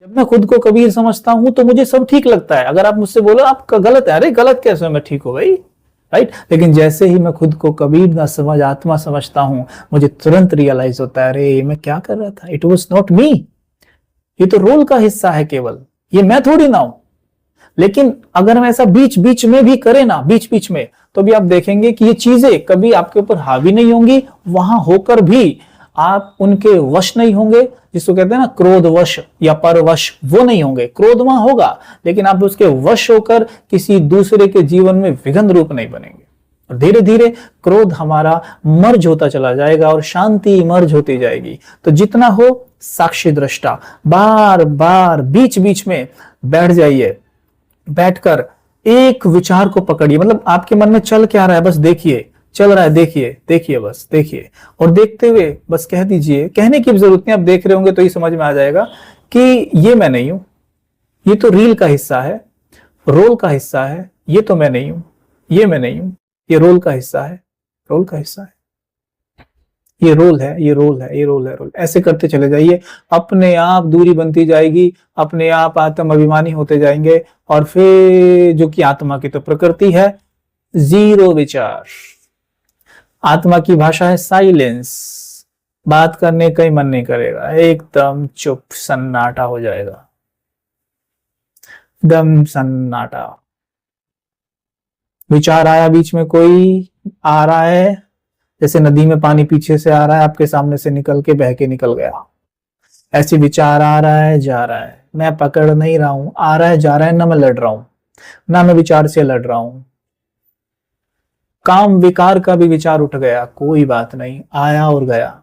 जब मैं खुद को कबीर समझता हूं तो मुझे सब ठीक लगता है। अगर आप मुझसे बोलो आपका गलत है, अरे गलत कैसे, मैं ठीक हो गई, राइट। लेकिन जैसे ही मैं खुद को कबीर ना समझ आत्मा समझता हूं, मुझे तुरंत रियलाइज होता है, अरे मैं क्या कर रहा था, इट वॉज नॉट मी, ये तो रोल का हिस्सा है केवल, ये मैं थोड़ी ना हूं। लेकिन अगर हम ऐसा बीच बीच में भी करें ना, बीच बीच में, तो भी आप देखेंगे कि ये चीजें कभी आपके ऊपर हावी नहीं होंगी, वहां होकर भी आप उनके वश नहीं होंगे, जिसको कहते हैं ना क्रोधवश या परवश, वो नहीं होंगे। क्रोध वहां होगा लेकिन आप उसके वश होकर किसी दूसरे के जीवन में विघन रूप नहीं बनेंगे। और धीरे धीरे क्रोध हमारा मर्ज होता चला जाएगा और शांति मर्ज होती जाएगी। तो जितना हो साक्षी दृष्टा, बार बार बीच बीच में बैठ जाइए, बैठकर एक विचार को पकड़िए। मतलब आपके मन में चल क्या रहा है बस देखिए, चल रहा है देखिए, देखिए बस देखिए, और देखते हुए बस कह दीजिए, कहने की भी जरूरत नहीं, आप देख रहे होंगे तो ही समझ में आ जाएगा कि ये मैं नहीं हूं, ये तो रील का हिस्सा है, रोल का हिस्सा है, ये तो मैं नहीं हूं, ये मैं नहीं हूं, ये रोल का हिस्सा है, रोल का हिस्सा है, ये रोल है, ये रोल है, ये रोल है, रोल। ऐसे करते चले जाइए, अपने आप दूरी बनती जाएगी, अपने आप आत्म अभिमानी होते जाएंगे। और फिर जो कि आत्मा की तो प्रकृति है, जीरो विचार। आत्मा की भाषा है साइलेंस, बात करने का ही मन नहीं करेगा, एकदम चुप सन्नाटा हो जाएगा, एकदम सन्नाटा। विचार आया बीच में, कोई आ रहा है, जैसे नदी में पानी पीछे से आ रहा है, आपके सामने से निकल के बह के निकल गया, ऐसे विचार आ रहा है जा रहा है, मैं पकड़ नहीं रहा हूं, आ रहा है जा रहा है, ना मैं लड़ रहा हूं, ना मैं विचार से लड़ रहा हूं। काम विकार का भी विचार उठ गया, कोई बात नहीं, आया और गया।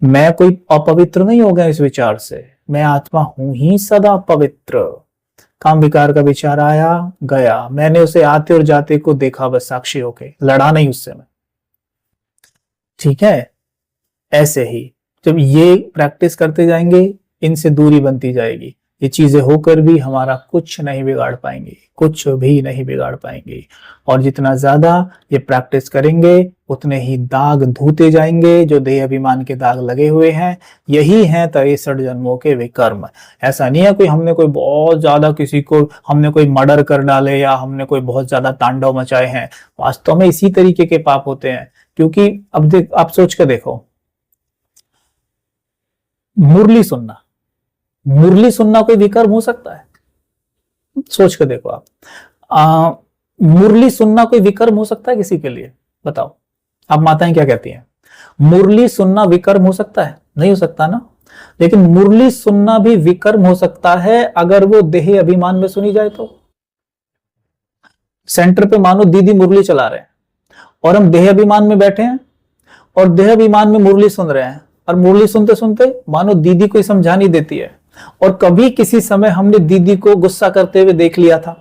मैं कोई अपवित्र नहीं हो गया इस विचार से, मैं आत्मा हूं ही सदा पवित्र। काम विकार का विचार आया गया, मैंने उसे आते और जाते को देखा, बस साक्षी होके, लड़ा नहीं उससे मैं, ठीक है। ऐसे ही जब ये प्रैक्टिस करते जाएंगे, इनसे दूरी बनती जाएगी, ये चीजें होकर भी हमारा कुछ नहीं बिगाड़ पाएंगी, कुछ भी नहीं बिगाड़ पाएंगी। और जितना ज्यादा ये प्रैक्टिस करेंगे उतने ही दाग धोते जाएंगे, जो देह अभिमान के दाग लगे हुए हैं, यही हैं 63 जन्मों के विकर्म। ऐसा नहीं है कोई हमने कोई बहुत ज्यादा किसी को हमने कोई मर्डर कर डाले या हमने कोई बहुत ज्यादा तांडव मचाए हैं, वास्तव में इसी तरीके के पाप होते हैं। क्योंकि अब देख, आप सोच कर देखो, मुरली सुनना, मुरली सुनना कोई विकर्म हो सकता है? सोच कर देखो आप, मुरली सुनना कोई विकर्म हो सकता है किसी के लिए? बताओ, आप माताएं क्या कहती हैं? मुरली सुनना विकर्म हो सकता है? नहीं हो सकता ना। लेकिन मुरली सुनना भी विकर्म हो सकता है अगर वो देह अभिमान में सुनी जाए तो। सेंटर पे मानो दीदी मुरली चला रहे हैं और हम देह अभिमान में बैठे हैं और देह अभिमान में मुरली सुन रहे हैं, और मुरली सुनते सुनते मानो दीदी कोई समझानी देती है, और कभी किसी समय हमने दीदी को गुस्सा करते हुए देख लिया था,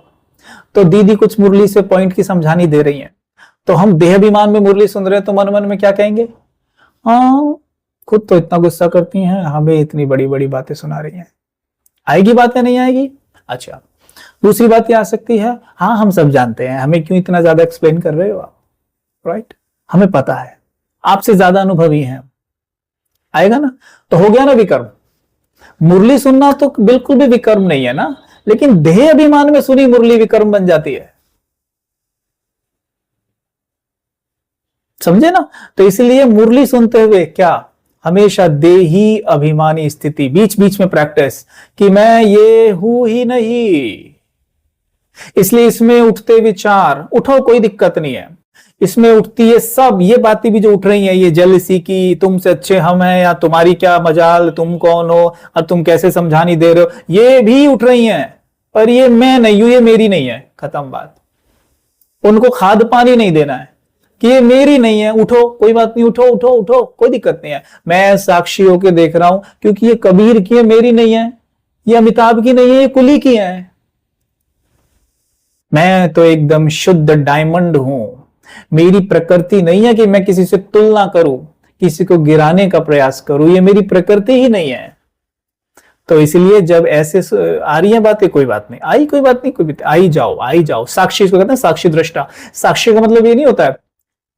तो दीदी कुछ मुरली से पॉइंट की समझानी दे रही है, तो हम देहाभिमान में मुरली सुन रहे हैं, तो मन मन में क्या कहेंगे? हाँ, खुद तो इतना गुस्सा करती हैं, हमें इतनी बड़ी बड़ी बातें सुना रही हैं। आएगी बात या नहीं आएगी? अच्छा, दूसरी बात ये आ सकती है, हाँ हम सब जानते हैं, हमें क्यों इतना ज्यादा एक्सप्लेन कर रहे हो आप, राइट? हमें पता है, आपसे ज्यादा अनुभवी हैं। आएगा ना? तो हो गया ना विकर्म। मुरली सुनना तो बिल्कुल भी विकर्म नहीं है ना, लेकिन देह अभिमान में सुनी मुरली विकर्म बन जाती है। समझे ना? तो इसलिए मुरली सुनते हुए क्या, हमेशा देही अभिमानी स्थिति, बीच बीच में प्रैक्टिस कि मैं ये हूं ही नहीं। इसलिए इसमें उठते विचार, उठो, कोई दिक्कत नहीं है। इसमें उठती है सब ये बातें भी जो उठ रही हैं, ये जेलसी की, तुमसे अच्छे हम हैं या तुम्हारी क्या मजाल, तुम कौन हो और तुम कैसे समझानी दे रहे हो, ये भी उठ रही हैं, पर ये मैं नहीं हूं, ये मेरी नहीं है, खत्म बात। उनको खाद पानी नहीं देना है कि ये मेरी नहीं है, उठो, कोई बात नहीं, उठो उठो उठो, कोई दिक्कत नहीं है, मैं साक्षी होकर देख रहा हूं, क्योंकि ये कबीर की है, मेरी नहीं है, ये अमिताभ की नहीं है, ये कुली की है। मैं तो एकदम शुद्ध डायमंड हूं। मेरी प्रकृति नहीं है कि मैं किसी से तुलना करूं, किसी को गिराने का प्रयास करूं, ये मेरी प्रकृति ही नहीं है। तो इसलिए जब ऐसे आ रही है बातें, कोई बात नहीं आई, कोई बात नहीं, कोई बात आई जाओ, आई जाओ। साक्षी इसको कहते हैं, साक्षी दृष्टा। साक्षी का मतलब ये नहीं होता है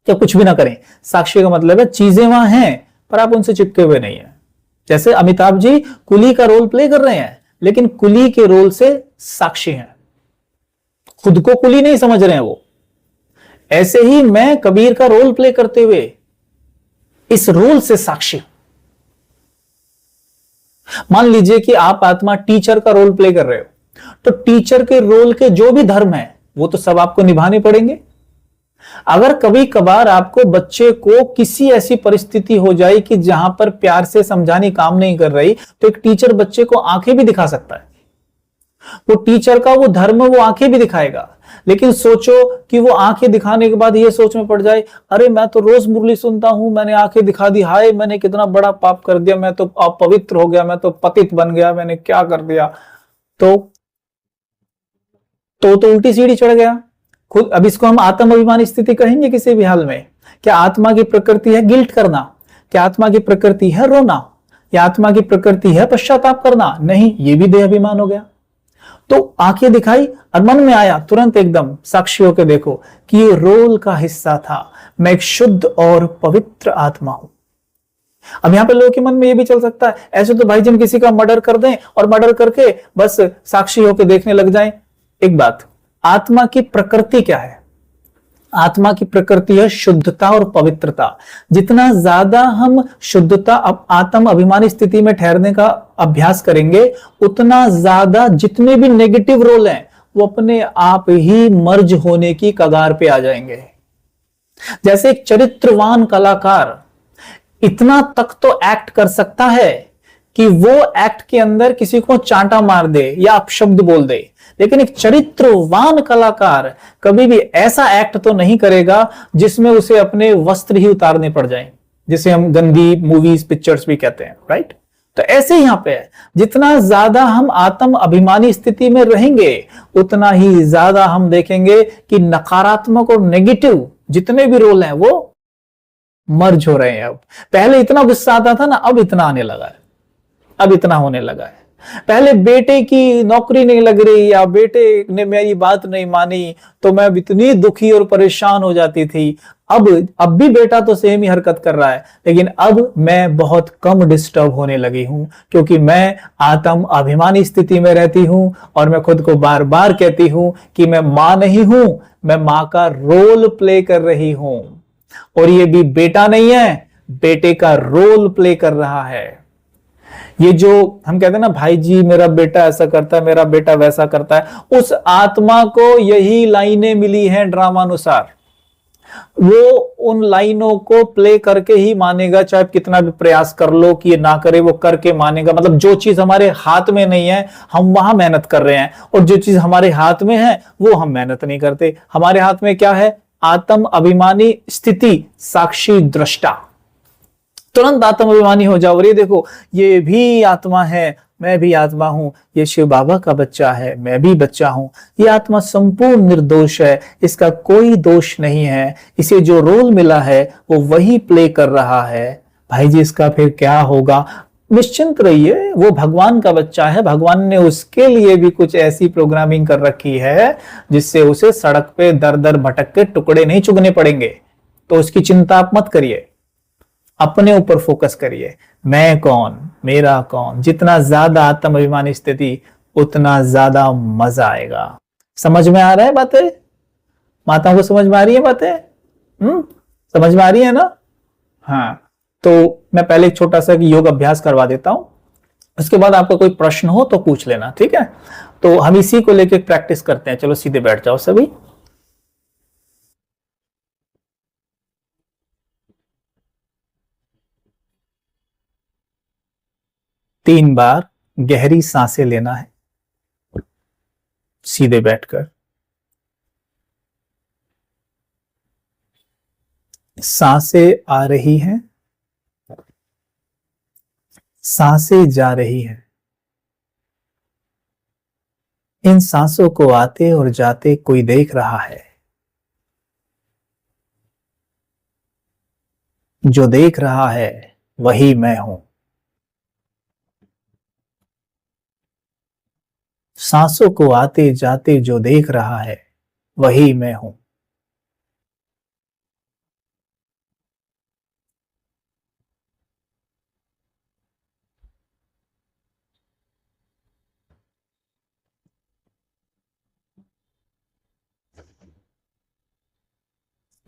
कि कुछ भी ना करें, साक्षी का मतलब है चीजें वहां हैं पर आप उनसे चिपके हुए नहीं है। जैसे अमिताभ जी कुली का रोल प्ले कर रहे हैं, लेकिन कुली के रोल से साक्षी हैं, खुद को कुली नहीं समझ रहे हैं वो। ऐसे ही मैं कबीर का रोल प्ले करते हुए इस रोल से साक्षी। मान लीजिए कि आप आत्मा टीचर का रोल प्ले कर रहे हो, तो टीचर के रोल के जो भी धर्म है वो तो सब आपको निभाने पड़ेंगे। अगर कभी कभार आपको बच्चे को किसी ऐसी परिस्थिति हो जाए कि जहां पर प्यार से समझाने काम नहीं कर रही, तो एक टीचर बच्चे को आंखें भी दिखा सकता है। वो टीचर का वो धर्म वो आंखें भी दिखाएगा, लेकिन सोचो कि वो आंखें दिखाने के बाद ये सोच में पड़ जाए, अरे मैं तो रोज मुरली सुनता हूं, मैंने आंखें दिखा दी, हाय मैंने कितना बड़ा पाप कर दिया, मैं तो अपवित्र हो गया, मैं तो पतित बन गया, मैंने क्या कर दिया। तो उल्टी सीढ़ी चढ़ गया खुद। अब इसको हम आत्म अभिमान स्थिति कहेंगे किसी भी हाल में। क्या आत्मा की प्रकृति है गिल्ट करना? क्या आत्मा की प्रकृति है रोना? या आत्मा की प्रकृति है पश्चाताप करना? नहीं, ये भी देह अभिमान हो गया। तो आंखें दिखाई और मन में आया तुरंत एकदम साक्षी होकर देखो कि ये रोल का हिस्सा था, मैं एक शुद्ध और पवित्र आत्मा हूं। अब यहां पे लोगों के मन में ये भी चल सकता है, ऐसे तो भाई जी हम किसी का मर्डर कर दें और मर्डर करके बस साक्षी होकर देखने लग जाएं। एक बात, आत्मा की प्रकृति क्या है? आत्मा की प्रकृति है शुद्धता और पवित्रता। जितना ज्यादा हम शुद्धता आत्म अभिमानी स्थिति में ठहरने का अभ्यास करेंगे, उतना ज्यादा जितने भी नेगेटिव रोल हैं वो अपने आप ही मर्ज होने की कगार पे आ जाएंगे। जैसे एक चरित्रवान कलाकार इतना तक तो एक्ट कर सकता है कि वो एक्ट के अंदर किसी को चांटा मार दे या अपशब्द बोल दे, लेकिन एक चरित्रवान कलाकार कभी भी ऐसा एक्ट तो नहीं करेगा जिसमें उसे अपने वस्त्र ही उतारने पड़ जाएं, जिसे हम गंदी मूवीज पिक्चर्स भी कहते हैं, राइट। तो ऐसे यहां पे है, जितना ज्यादा हम आत्म अभिमानी स्थिति में रहेंगे उतना ही ज्यादा हम देखेंगे कि नकारात्मक और नेगेटिव जितने भी रोल हैं वो मर्ज हो रहे हैं। अब पहले इतना गुस्सा आता था ना, अब इतना आने लगा है, अब इतना होने लगा है। पहले बेटे की नौकरी नहीं लग रही या बेटे ने मेरी बात नहीं मानी तो मैं इतनी दुखी और परेशान हो जाती थी। अब भी बेटा तो सेम ही हरकत कर रहा है, लेकिन अब मैं बहुत कम डिस्टर्ब होने लगी हूं, क्योंकि मैं आत्म अभिमानी स्थिति में रहती हूं और मैं खुद को बार बार कहती हूं कि मैं मां नहीं हूं, मैं मां का रोल प्ले कर रही हूं। और ये भी बेटा नहीं है, बेटे का रोल प्ले कर रहा है। ये जो हम कहते हैं ना, भाई जी मेरा बेटा ऐसा करता है, मेरा बेटा वैसा करता है, उस आत्मा को यही लाइनें मिली हैं ड्रामानुसार। वो उन लाइनों को प्ले करके ही मानेगा, चाहे कितना भी प्रयास कर लो कि ये ना करे, वो करके मानेगा। मतलब जो चीज हमारे हाथ में नहीं है हम वहां मेहनत कर रहे हैं, और जो चीज हमारे हाथ में है वो हम मेहनत नहीं करते। हमारे हाथ में क्या है? आत्म अभिमानी स्थिति, साक्षी दृष्टा। तुरंत आत्म अभिमानी हो जाओ, ये देखो ये भी आत्मा है, मैं भी आत्मा हूं, ये शिव बाबा का बच्चा है, मैं भी बच्चा हूं, ये आत्मा संपूर्ण निर्दोष है, इसका कोई दोष नहीं है, इसे जो रोल मिला है वो वही प्ले कर रहा है। भाई जी इसका फिर क्या होगा? निश्चिंत रहिए, वो भगवान का बच्चा है, भगवान ने उसके लिए भी कुछ ऐसी प्रोग्रामिंग कर रखी है जिससे उसे सड़क पे दर दर भटक के टुकड़े नहीं चुगने पड़ेंगे। तो उसकी चिंता आप मत करिए, अपने ऊपर फोकस करिए। मैं कौन, मेरा कौन। जितना ज्यादा आत्म अभिमानी स्थिति उतना ज्यादा मजा आएगा। समझ में आ रहा है बातें? माताओं को समझ में आ रही है बातें? समझ में आ रही है ना? हाँ, तो मैं पहले एक छोटा सा योग अभ्यास करवा देता हूं, उसके बाद आपका कोई प्रश्न हो तो पूछ लेना, ठीक है। तो हम इसी को लेकर प्रैक्टिस करते हैं। चलो सीधे बैठ जाओ सभी। 3 बार गहरी सांसें लेना है सीधे बैठकर। सांसें आ रही हैं, सांसें जा रही हैं। इन सांसों को आते और जाते कोई देख रहा है। जो देख रहा है वही मैं हूं। सांसों को आते जाते जो देख रहा है वही मैं हूं।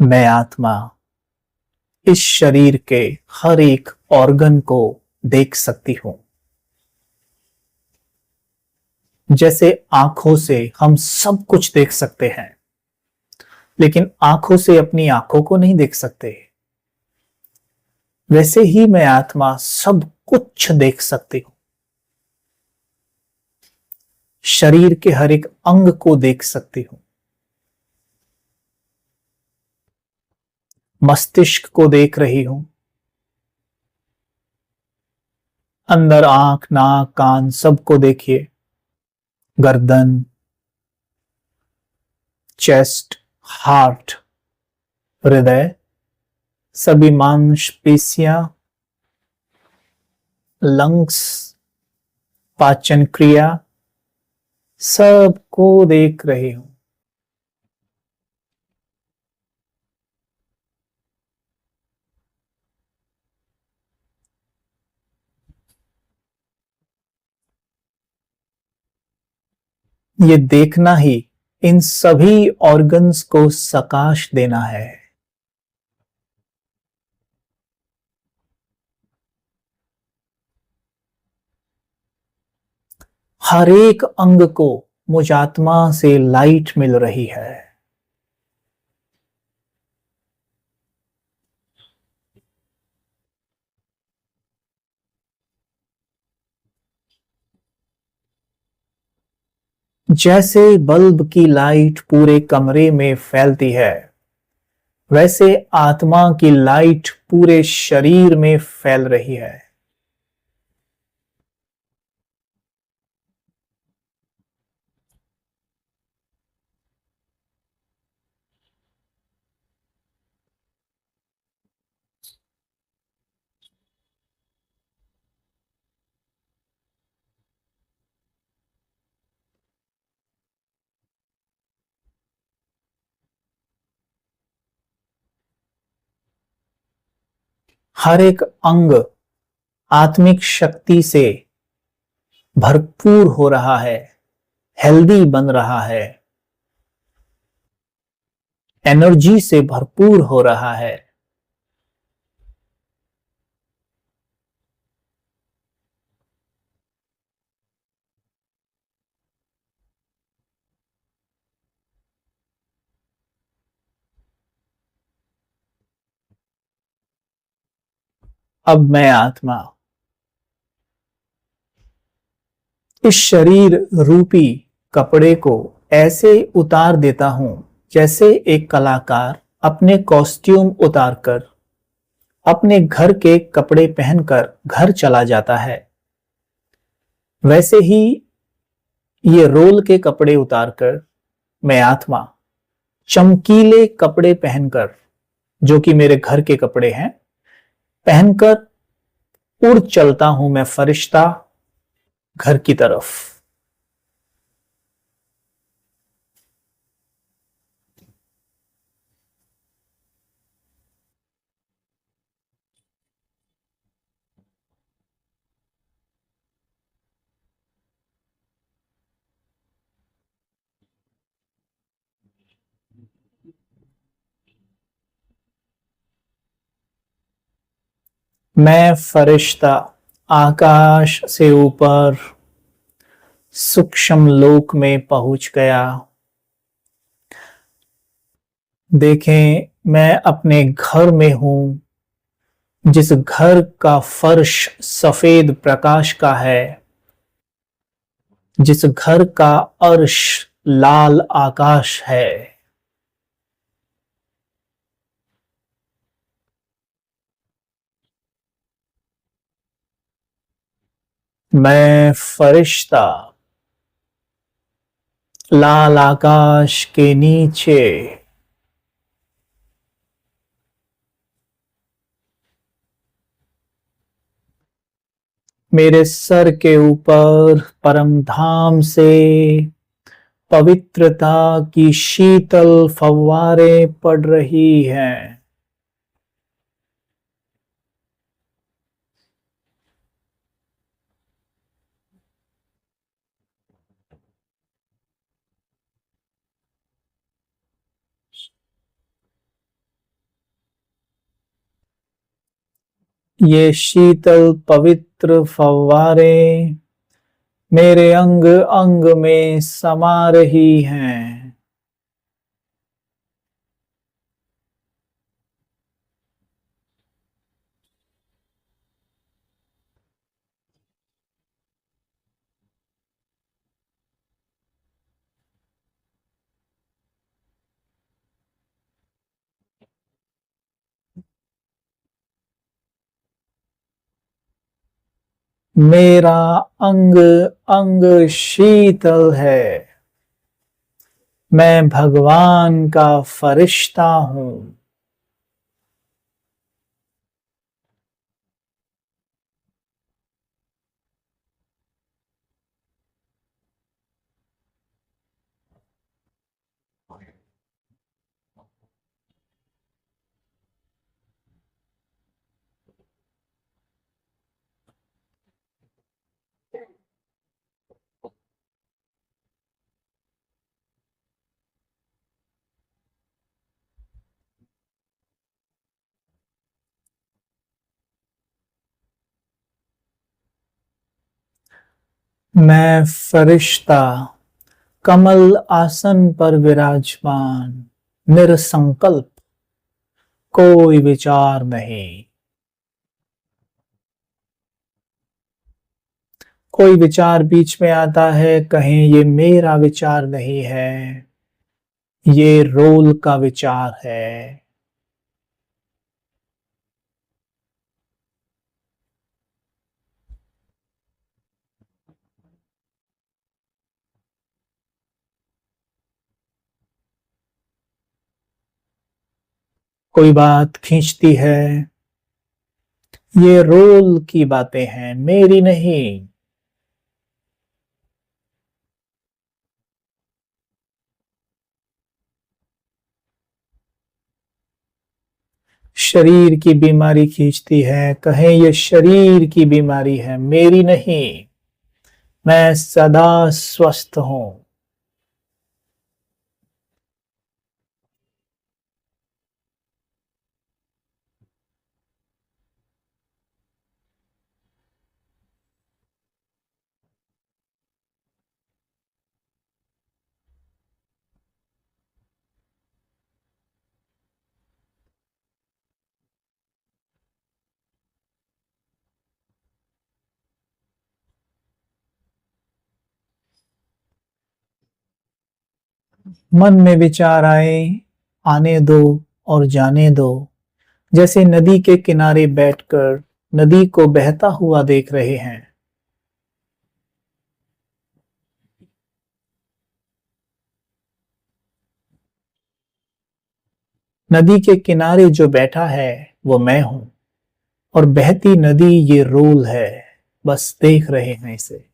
मैं आत्मा इस शरीर के हर एक ऑर्गन को देख सकती हूं। जैसे आंखों से हम सब कुछ देख सकते हैं, लेकिन आंखों से अपनी आंखों को नहीं देख सकते, वैसे ही मैं आत्मा सब कुछ देख सकती हूं। शरीर के हर एक अंग को देख सकती हूं। मस्तिष्क को देख रही हूं। अंदर आंख, नाक, कान सबको देखिए। गर्दन, चेस्ट, हार्ट, हृदय, सभी मांसपेशियां, लंग्स, पाचन क्रिया, सबको देख रही हूं। ये देखना ही इन सभी ऑर्गन्स को सकाश देना है। हर एक अंग को मुझ आत्मा से लाइट मिल रही है। जैसे बल्ब की लाइट पूरे कमरे में फैलती है, वैसे आत्मा की लाइट पूरे शरीर में फैल रही है। हर एक अंग आत्मिक शक्ति से भरपूर हो रहा है, हेल्दी बन रहा है, एनर्जी से भरपूर हो रहा है। अब मैं आत्मा इस शरीर रूपी कपड़े को ऐसे उतार देता हूं जैसे एक कलाकार अपने कॉस्ट्यूम उतारकर अपने घर के कपड़े पहनकर घर चला जाता है। वैसे ही ये रोल के कपड़े उतारकर मैं आत्मा चमकीले कपड़े पहनकर, जो कि मेरे घर के कपड़े हैं, पहनकर उड़ चलता हूं मैं फरिश्ता घर की तरफ। मैं फरिश्ता आकाश से ऊपर सूक्ष्म लोक में पहुंच गया। देखें, मैं अपने घर में हूं, जिस घर का फर्श सफेद प्रकाश का है, जिस घर का अर्श लाल आकाश है। मैं फरिश्ता लाल आकाश के नीचे मेरे सर के ऊपर परम धाम से पवित्रता की शीतल फव्वारें पड़ रही हैं। ये शीतल पवित्र फव्वारे मेरे अंग अंग में समा रही हैं। मेरा अंग अंग शीतल है। मैं भगवान का फरिश्ता हूं। मैं फरिश्ता कमल आसन पर विराजमान, निरसंकल्प, कोई विचार नहीं। कोई विचार बीच में आता है, कहें ये मेरा विचार नहीं है, ये रोल का विचार है। कोई बात खींचती है, ये रोल की बातें हैं, मेरी नहीं। शरीर की बीमारी खींचती है, कहें ये शरीर की बीमारी है, मेरी नहीं। मैं सदा स्वस्थ हूं। मन में विचार आए, आने दो और जाने दो। जैसे नदी के किनारे बैठकर नदी को बहता हुआ देख रहे हैं। नदी के किनारे जो बैठा है वो मैं हूं, और बहती नदी ये रोल है, बस देख रहे हैं इसे।